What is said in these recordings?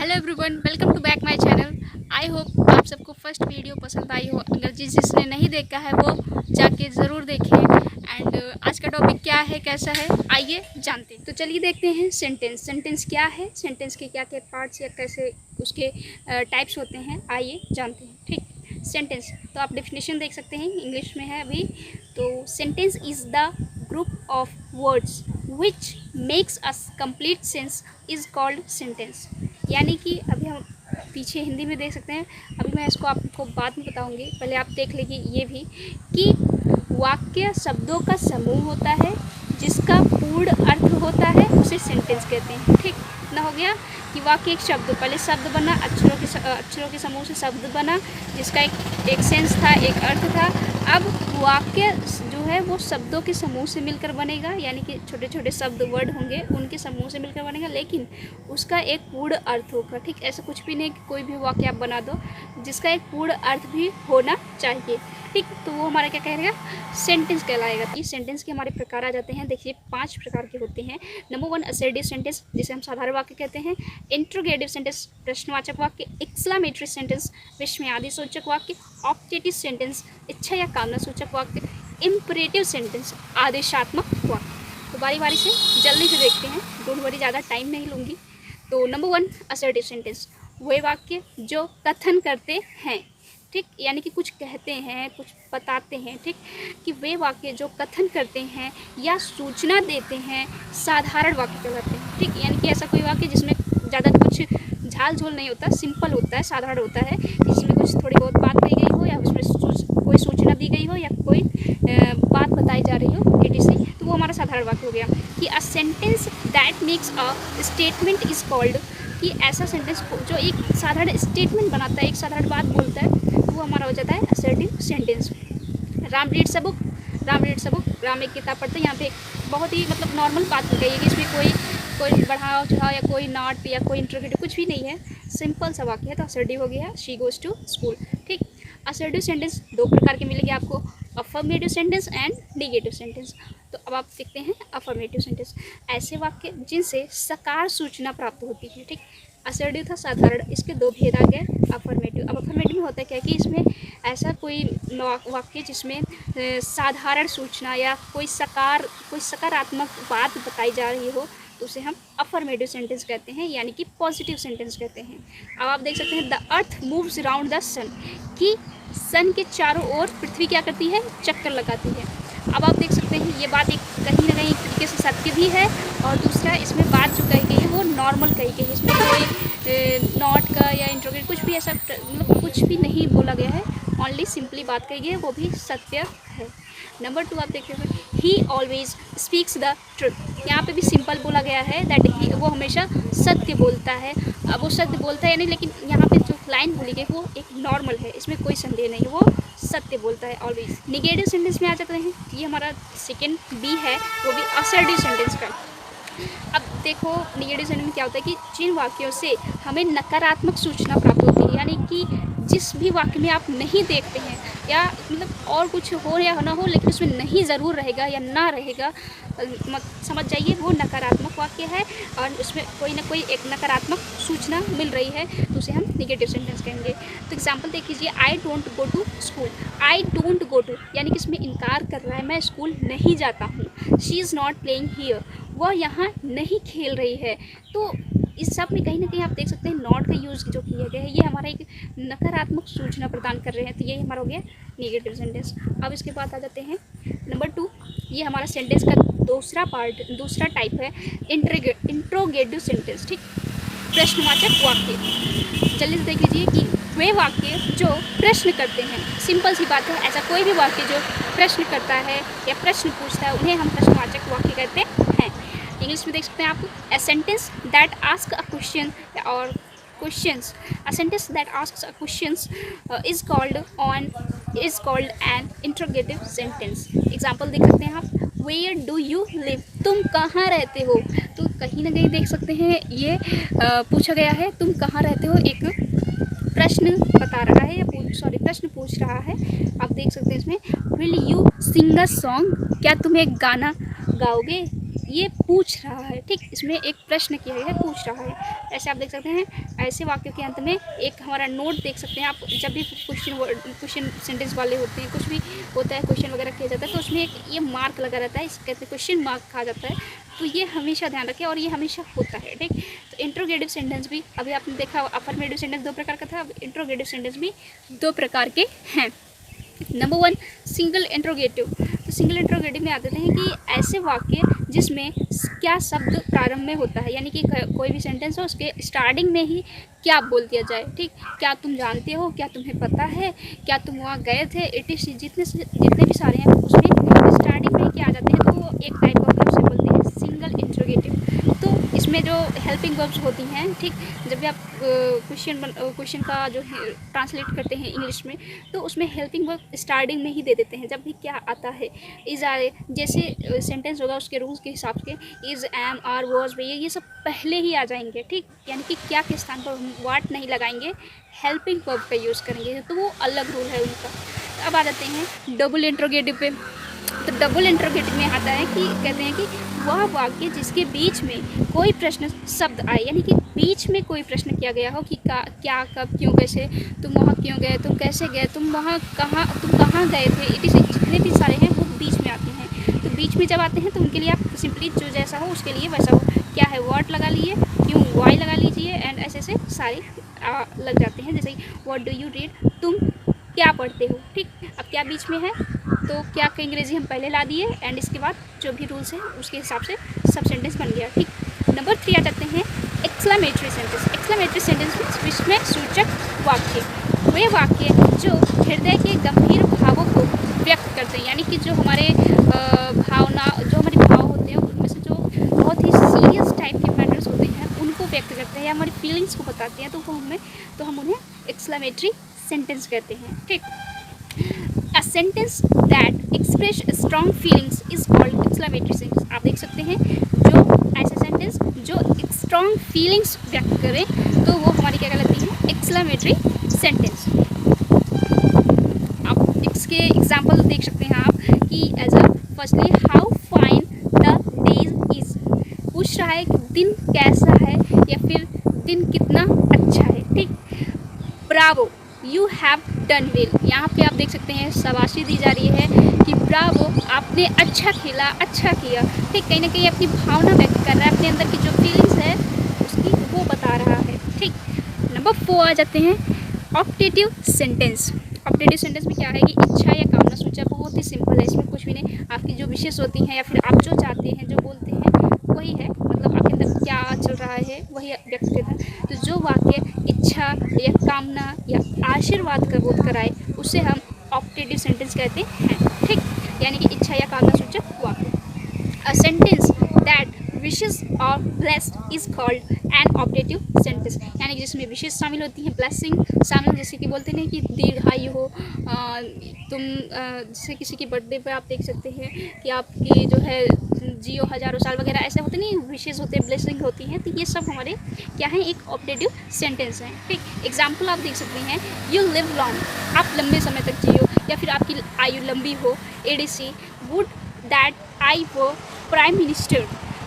Hello everyone, welcome to back my channel. I hope आप सबको first video पसंद आई हो। अगर जिसने नहीं देखा है वो जाके ज़रूर देखें। एंड आज का टॉपिक क्या है, कैसा है, आइए जानते हैं। तो चलिए देखते हैं सेंटेंस। सेंटेंस क्या है, सेंटेंस के क्या क्या पार्ट्स या कैसे उसके टाइप्स होते हैं, आइए जानते हैं। ठीक, सेंटेंस तो आप डेफिनेशन देख सकते हैं, इंग्लिश में है अभी। तो sentence is the group of words which makes us complete sense is called sentence. यानी कि अभी हम पीछे हिंदी में देख सकते हैं, अभी मैं इसको आपको बाद में बताऊंगी, पहले आप देख लीजिए ये भी कि वाक्य शब्दों का समूह होता है जिसका पूर्ण अर्थ होता है, उसे सेंटेंस कहते हैं। ठीक ना, हो गया कि वाक्य एक शब्द, पहले शब्द बना, अक्षरों के समूह से शब्द बना जिसका एक सेंस था, एक अर्थ था। अब वाक्य जो है वो शब्दों के समूह से मिलकर बनेगा, यानी कि छोटे छोटे शब्द वर्ड होंगे उनके समूह से मिलकर बनेगा, लेकिन उसका एक पूर्ण अर्थ होगा। ठीक, ऐसा कुछ भी नहीं कि कोई भी वाक्य आप बना दो जिसका एक पूर्ण अर्थ भी होना चाहिए। ठीक, तो वो हमारा क्या कहेगा, सेंटेंस कहलाएगा। इस सेंटेंस के हमारे प्रकार आ जाते हैं, देखिए 5 प्रकार के होते हैं। नंबर 1 असर्टिव सेंटेंस, जिसे हम साधारण वाक्य कहते हैं। इंट्रोगेटिव सेंटेंस, प्रश्नवाचक वाक्य। एक्सक्लेमेटरी सेंटेंस, विस्मयादि सूचक वाक्य। ऑब्जेक्टिव सेंटेंस, इच्छा या कामना सूचक वाक्य। इम्परेटिव सेंटेंस, आदेशात्मक वाक्य। तो बारी बारी से जल्दी से देखते हैं, डोंट वरी, ज़्यादा टाइम नहीं लूँगी। तो नंबर 1 असर्टिव सेंटेंस, वे वाक्य जो कथन करते हैं। ठीक, यानी कि कुछ कहते हैं, कुछ बताते हैं। ठीक, कि वे वाक्य जो कथन करते हैं या सूचना देते हैं साधारण वाक्य कहलाते हैं। ठीक, यानी कि ऐसा कोई वाक्य जिसमें ज़्यादा कुछ झाल झोल नहीं होता, सिंपल होता है, साधारण होता है, जिसमें कुछ थोड़ी बहुत बात कही गई हो या उसमें कोई सूचना दी गई हो या कोई बात बताई जा रही हो, etc। तो वो हमारा साधारण वाक्य हो गया। कि a sentence that makes a statement is called, कि ऐसा सेंटेंस जो एक साधारण स्टेटमेंट बनाता है, एक साधारण बात बोलता है, तो वो हमारा हो जाता है assertive sentence. Ram reads a book, Ram reads a book, Ram एक किताब पढ़ते हैं। यहाँ पे बहुत ही मतलब नॉर्मल बात कही है, इसमें कोई बढ़ाव चढ़ाव या कोई नॉट या कोई इंटरोगेटिव कुछ भी नहीं है, सिंपल सा वाक्य है, तो असर्टिव हो गया। She goes to school. ठीक, असर्टिव सेंटेंस 2 प्रकार के मिलेंगे आपको, affirmative sentence and negative sentence. तो अब आप देखते हैं अफर्मेटिव सेंटेंस, ऐसे वाक्य जिनसे सकार सूचना प्राप्त होती है। ठीक, असर्टिव था साधारण, इसके 2 भेद आ गए, अफर्मेटिव। अब अफर्मेटिव में होता है क्या कि इसमें ऐसा कोई वाक्य जिसमें साधारण सूचना या कोई सकारात्मक बात बताई जा रही हो, तो उसे हम अफर्मेटिव सेंटेंस कहते हैं, यानी कि पॉजिटिव सेंटेंस कहते हैं। अब आप देख सकते हैं the earth moves around the sun, कि सन के चारों ओर पृथ्वी क्या करती है, चक्कर लगाती है। अब आप देख सकते हैं ये बात एक कहीं ना कहीं तरीके से सत्य भी है, और दूसरा इसमें बात जो कही गई है वो नॉर्मल कही गई है, इसमें कोई नॉट का या इंट्रोगेट कुछ भी ऐसा मतलब कुछ भी नहीं बोला गया है, ओनली सिंपली बात कही गई है, वो भी सत्य है। नंबर 2 आप देखते हैं ही ऑलवेज स्पीक्स द ट्रुथ, यहाँ पे भी सिंपल बोला गया है दैट ही, वो हमेशा सत्य बोलता है। अब वो सत्य बोलता है या नहीं, लेकिन यहाँ पे जो लाइन बोली गई वो एक नॉर्मल है, इसमें कोई संदेह नहीं, वो सत्य बोलता है ऑलवेज। निगेटिव सेंटेंस में आ जाते हैं, ये हमारा सेकेंड बी है, वो भी असर्टिव सेंटेंस का। अब देखो निगेटिव सेंटेंस में क्या होता है कि जिन वाक्यों से हमें नकारात्मक सूचना प्राप्त होती है, यानी कि जिस भी वाक्य में आप नहीं देखते हैं या मतलब और कुछ हो या ना हो, लेकिन उसमें नहीं ज़रूर रहेगा या ना रहेगा, समझ जाइए वो नकारात्मक वाक्य है और उसमें कोई ना कोई एक नकारात्मक सूचना मिल रही है, तो उसे हम निगेटिव सेंटेंस कहेंगे। तो एग्जांपल देख लीजिए, I don't go to school, I don't go to यानी कि इसमें इनकार कर रहा है, मैं स्कूल नहीं जाता हूँ। She is not playing here, वह यहाँ नहीं खेल रही है। तो इस सब में कहीं ना कहीं आप देख सकते हैं नॉट का यूज़ जो किया गया है, ये हमारा एक नकारात्मक सूचना प्रदान कर रहे हैं, तो ये हमारा हो गया नेगेटिव सेंटेंस। अब इसके बाद आ जाते हैं नंबर 2, ये हमारा सेंटेंस का दूसरा टाइप है इंट्रोगेटिव सेंटेंस। ठीक, प्रश्नवाचक वाक्य। जल्दी से देख लीजिए कि वे वाक्य जो प्रश्न करते हैं, सिंपल सी बात है, ऐसा कोई भी वाक्य जो प्रश्न करता है या प्रश्न पूछता है उन्हें हम प्रश्नवाचक वाक्य कहते हैं। इंग्लिश में देख सकते हैं आप, a sentence that asks a question और questions, a sentence that asks a questions is called an interrogative sentence। Example देख सकते हैं आप, where do you live, तुम कहाँ रहते हो। तो कहीं ना कहीं देख सकते हैं ये पूछा गया है तुम कहाँ रहते हो, एक प्रश्न बता रहा है या प्रश्न पूछ रहा है। आप देख सकते हैं इसमें will you sing a song, क्या तुम एक गाना गाओगे, ये पूछ रहा है, ठीक, इसमें एक प्रश्न किया गया है, पूछ रहा है। ऐसे आप देख सकते हैं। ऐसे वाक्यों के अंत में एक हमारा नोट देख सकते हैं आप। जब भी क्वेश्चन सेंटेंस वाले होते हैं, कुछ भी होता है, क्वेश्चन वगैरह किया जाता है, तो उसमें एक ये मार्क लगा रहता है, इसे कहते हैं क्वेश्चन मार्क कहा जाता है। तो ये हमेशा ध्यान रखें और ये हमेशा होता है, ठीक। तो इंट्रोगेटिव सेंटेंस भी अभी आपने देखा, अफर्मेटिव सेंटेंस 2 प्रकार का था, अब इंट्रोगेटिव सेंटेंस भी 2 प्रकार के हैं। Number 1, single interrogative. तो सिंगल इंट्रोगेटिव में आते हैं कि ऐसे वाक्य जिसमें क्या शब्द प्रारंभ में होता है, यानी कि कोई भी सेंटेंस हो, उसके स्टार्टिंग में ही क्या बोल दिया जाए, ठीक। क्या तुम जानते हो, क्या तुम्हें पता है, क्या तुम वहाँ गए थे, जितने भी सारे हैं उसमें स्टार्टिंग में ही क्या आ जाते हैं, तो वो एक टाइप का मतलब से बोलते हैं सिंगल इंट्रोगेटिव। तो इसमें जो हेल्पिंग वर्ब्स होती हैं, ठीक, जब भी आप क्वेश्चन का जो है ट्रांसलेट करते हैं इंग्लिश में, तो उसमें हेल्पिंग वर्ब स्टार्टिंग में ही दे देते हैं। जब भी क्या आता है, इज़ आर, जैसे सेंटेंस होगा उसके रूल्स के हिसाब से इज़, एम, आर, वॉज, ये सब पहले ही आ जाएंगे, ठीक। यानी कि क्या के स्थान पर हम वाट नहीं लगाएंगे, हेल्पिंग वर्ब का यूज़ करेंगे, तो वो अलग रूल है उनका। अब आ जाते हैं डबल इंट्रोगेटिव पे। तो डबल इंट्रोगेटिव में आता है कि कहते हैं कि वह वाक्य जिसके बीच में कोई प्रश्न शब्द आए, यानी कि बीच में कोई प्रश्न किया गया हो कि क्या, कब, क्यों, कैसे, तुम वहाँ क्यों गए, तुम कैसे गए, तुम कहाँ गए थे, इट इस जितने भी सारे हैं वो बीच में आते हैं। तो बीच में जब आते हैं तो उनके लिए आप सिंपली जो जैसा हो उसके लिए वैसा हो, क्या है व्हाट लगा लिए, क्यों वाई लगा लीजिए, एंड ऐसे सारे लग जाते हैं। जैसे व्हाट डू यू रीड, तुम क्या पढ़ते हो, ठीक। अब क्या बीच में है, तो क्या का अंग्रेजी हम पहले ला दिए, एंड इसके बाद जो भी रूल्स है उसके हिसाब से सब सेंटेंस बन गया, ठीक। नंबर 3 आ जाते हैं एक्सक्लेमेटरी सेंटेंस। एक्सक्लेमेटरी सेंटेंस विस्मय सूचक वाक्य, वे वाक्य जो हृदय के गंभीर भावों को व्यक्त करते हैं, यानी कि जो हमारे हमारे भाव होते हैं उनमें से जो बहुत ही सीरियस टाइप के मैटर्स होते हैं उनको व्यक्त करते हैं या हमारी फीलिंग्स को बताते हैं, तो हम उन्हें एक्सक्लेमेटरी सेंटेंस कहते हैं, ठीक। A sentence that express strong feelings is called exclamatory sentence। आप देख सकते हैं जो ऐसे सेंटेंस जो स्ट्रॉन्ग फीलिंग्स व्यक्त करें तो वो हमारी क्या कहलाती है, एक्सक्लेमेटरी सेंटेंस। आप इसके एग्जाम्पल देख सकते हैं आप कि as a firstly how fine the days is, पूछ रहा है कि दिन कैसा है या फिर दिन कितना अच्छा है, ठीक। Bravo, you have done well, यहाँ पे आप देख सकते हैं शाबाशी दी जा रही है कि ब्रावो, आपने अच्छा खेला, अच्छा किया, ठीक। कहीं ना कहीं अपनी भावना व्यक्त कर रहा है, अपने अंदर की जो फीलिंग्स है उसकी वो बता रहा है, ठीक। नंबर 4 आ जाते हैं ऑप्टेटिव सेंटेंस। ऑप्टेटिव सेंटेंस में क्या है कि इच्छा या कामना सूचक, बहुत ही सिंपल है, इसमें कुछ भी नहीं, आपकी जो विशेष होती हैं या फिर आप जो चाहते हैं, जो बोलते हैं वही है, मतलब आपके अंदर क्या चल रहा है वही व्यक्त करता है। तो जो वाक्य इच्छा या कामना या आशीर्वाद का बोध कराए उसे हम ऑप्टेटिव सेंटेंस कहते हैं, ठीक। यानी कि इच्छा या कामना सूचक वाक्य। अ सेंटेंस दैट विशेस और blessed is called an optative sentence, यानी कि जिसमें विशेष शामिल होती हैं, ब्लेसिंग शामिल, जैसे कि बोलते हैं कि दीर्घायु हो, तुम जैसे किसी की बर्थडे पे आप देख सकते हैं कि आपकी जो है जियो हज़ारों साल वगैरह, ऐसे होते नहीं, विशेष होते हैं, ब्लेसिंग होती हैं, तो ये सब हमारे क्या है, एक ऑप्टेटिव सेंटेंस हैं, ठीक। एग्जाम्पल आप देख सकते हैं, यू लिव लॉन्ग, आप लंबे समय तक जियो, या फिर आपकी आयु लंबी हो। एडीसी, वुड दैट आई वो prime minister,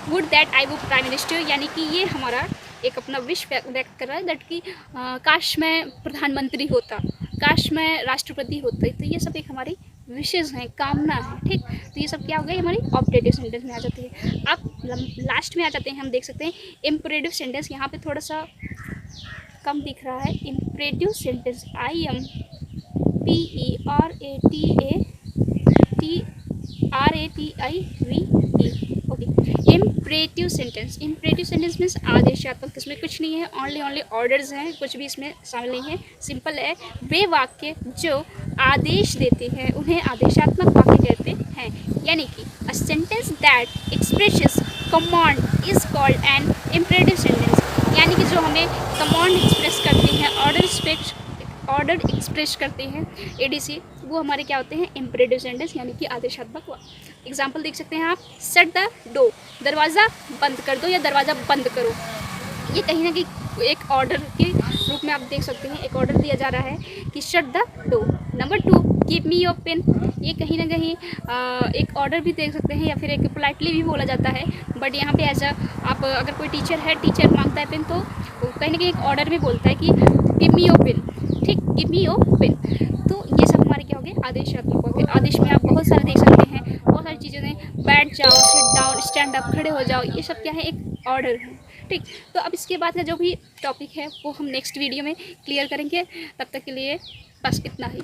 would that I वो प्राइम मिनिस्टर, यानी कि ये हमारा एक अपना विश व्यक्त कर रहा है, दैट कि काश मैं प्रधानमंत्री होता, काश मैं राष्ट्रपति होता, तो ये सब एक हमारी विशेष हैं, कामना है, ठीक। तो ये सब क्या हो गई, हमारी ऑप्टेटिव सेंटेंस में आ जाती है। अब लास्ट में आ जाते हैं, हम देख सकते हैं इम्परेटिव सेंटेंस, यहाँ पे थोड़ा सा कम दिख रहा है, imperative sentence, IMPERATIVE, okay. Imperative sentence, imperative sentence means आदेशात्मक, इसमें कुछ नहीं है, ओनली ऑर्डर्स हैं, कुछ भी इसमें शामिल नहीं है, सिंपल है। वे वाक्य जो आदेश देते हैं उन्हें आदेशात्मक वाक्य कहते हैं, यानी कि a sentence that expresses command is called an imperative sentence, यानी कि जो हमें कमांड एक्सप्रेस करती हैं, ऑर्डर एक्सप्रेस करते हैं, एडीसी, वो हमारे क्या होते हैं, इम्परेटिव सेंटेंस, यानी कि आदेशात्मक वाक्य। एग्जाम्पल देख सकते हैं आप, शट द डोर, दरवाज़ा बंद कर दो या दरवाज़ा बंद करो, ये कहीं ना कहीं एक ऑर्डर के रूप में आप देख सकते हैं, एक ऑर्डर दिया जा रहा है कि shut the door. Number 2, give me your pen, ये कहीं ना कहीं एक ऑर्डर भी देख सकते हैं या फिर एक पोलाइटली भी बोला जाता है। बट यहाँ पे एज आप अगर कोई टीचर है, टीचर मांगता है पेन, तो कहीं ना कहीं एक ऑर्डर भी बोलता है कि गिव मी योर पेन, ठीक, गिव मी योर पेन। तो ये सब हमारे क्या हो गए, आदेशात्मक हो गए। आदेश में आप बहुत सारे देख सकते हैं, बहुत सारी चीज़ें हैं, बैठ जाओ, सिट डाउन, स्टैंड अप, खड़े हो जाओ, ये सब क्या है, एक ऑर्डर है, ठीक। तो अब इसके बाद का जो भी टॉपिक है वो हम नेक्स्ट वीडियो में क्लियर करेंगे। तब तक के लिए बस इतना ही।